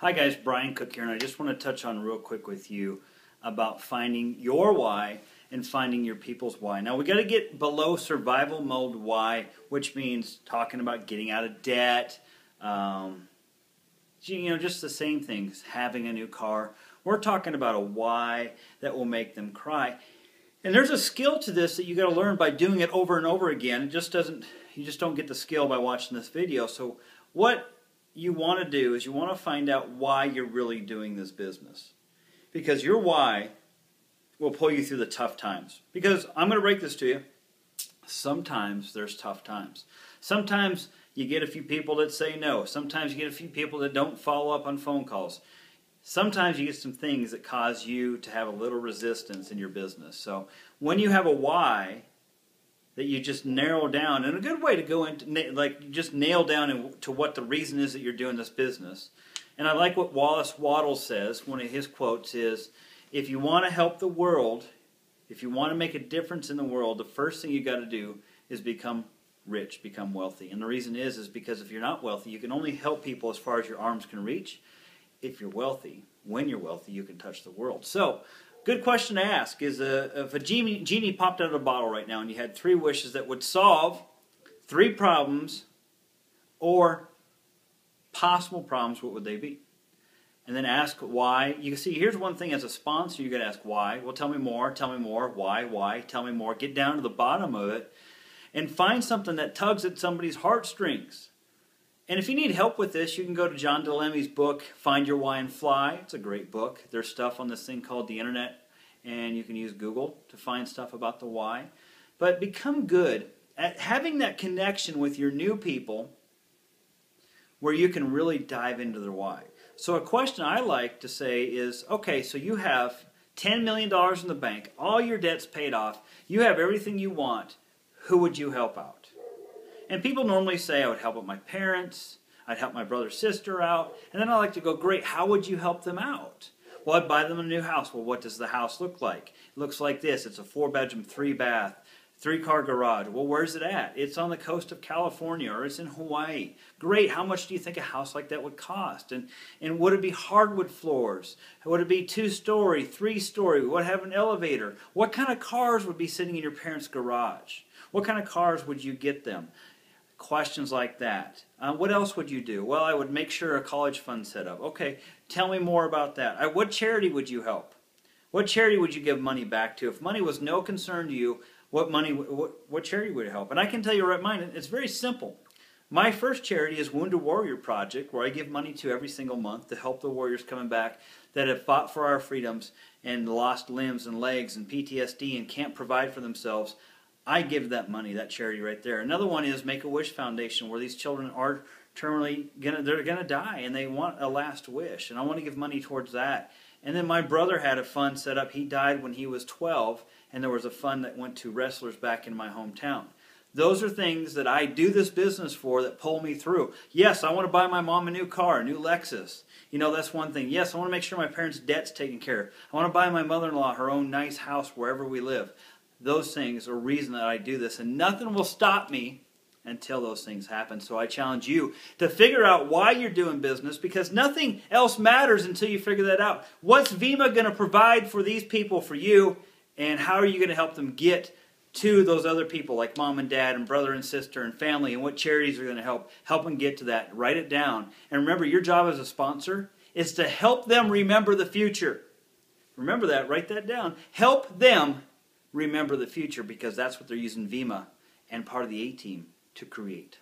Hi guys, Brian Cook here, and I just want to touch on real quick with you about finding your why and finding your people's why. Now we got to get below survival mode why, which means talking about getting out of debt, just the same things, having a new car. We're talking about a why that will make them cry. And there's a skill to this that you got to learn by doing it over and over again. You just don't get the skill by watching this video. So what you want to do is you want to find out why you're really doing this business. Because your why will pull you through the tough times. Because I'm going to break this to you. Sometimes there's tough times. Sometimes you get a few people that say no. Sometimes you get a few people that don't follow up on phone calls. Sometimes you get some things that cause you to have a little resistance in your business. So when you have a why that you just narrow down, and a good way to go into, just nail down to what the reason is that you're doing this business. And I like what Wallace Wattles says. One of his quotes is, if you want to help the world, if you want to make a difference in the world, the first thing you got to do is become rich, become wealthy. And the reason is because if you're not wealthy, you can only help people as far as your arms can reach. If you're wealthy, when you're wealthy, you can touch the world. So, good question to ask is, if a genie popped out of a bottle right now and you had 3 wishes that would solve 3 problems or possible problems, what would they be? And then ask why. You can see, here's one thing as a sponsor, you got to ask why. Well, tell me more, why, tell me more. Get down to the bottom of it and find something that tugs at somebody's heartstrings. And if you need help with this, you can go to John Delemmy's book, Find Your Why and Fly. It's a great book. There's stuff on this thing called the internet, and you can use Google to find stuff about the why. But become good at having that connection with your new people where you can really dive into their why. So a question I like to say is, okay, so you have $10 million in the bank, all your debt's paid off, you have everything you want, who would you help out? And people normally say, I would help out my parents, I'd help my brother or sister out, and then I like to go, great, how would you help them out? Well, I'd buy them a new house. Well, what does the house look like? It looks like this. It's a 4-bedroom, 3-bath, 3-car garage. Well, where's it at? It's on the coast of California, or it's in Hawaii. Great, how much do you think a house like that would cost? And would it be hardwood floors? Would it be 2-story, 3-story? Would it have an elevator? What kind of cars would be sitting in your parents' garage? What kind of cars would you get them? Questions like that. What else would you do? Well, I would make sure a college fund set up. Okay, tell me more about that. What charity would you help? What charity would you give money back to? If money was no concern to you, what charity would help? And I can tell you right mine, it's very simple. My first charity is Wounded Warrior Project, where I give money to every single month to help the warriors coming back that have fought for our freedoms and lost limbs and legs and PTSD and can't provide for themselves. I give that money, that charity right there. Another one is Make-A-Wish Foundation, where these children are terminally they're gonna die and they want a last wish, and I want to give money towards that. And then my brother had a fund set up. He died when he was 12, and there was a fund that went to wrestlers back in my hometown. Those are things that I do this business for that pull me through. Yes, I want to buy my mom a new car, a new Lexus. That's one thing. Yes, I want to make sure my parents' debt's taken care of. I want to buy my mother-in-law her own nice house wherever we live. Those things are the reason that I do this, and nothing will stop me until those things happen. So I challenge you to figure out why you're doing business, because nothing else matters until you figure that out. What's Vemma going to provide for these people, for you, and how are you going to help them get to those other people like mom and dad and brother and sister and family, and what charities are going to help them get to that? Write it down. And remember, your job as a sponsor is to help them remember the future. Remember that. Write that down. Help them remember the future, because that's what they're using Vemma and part of the A-Team to create.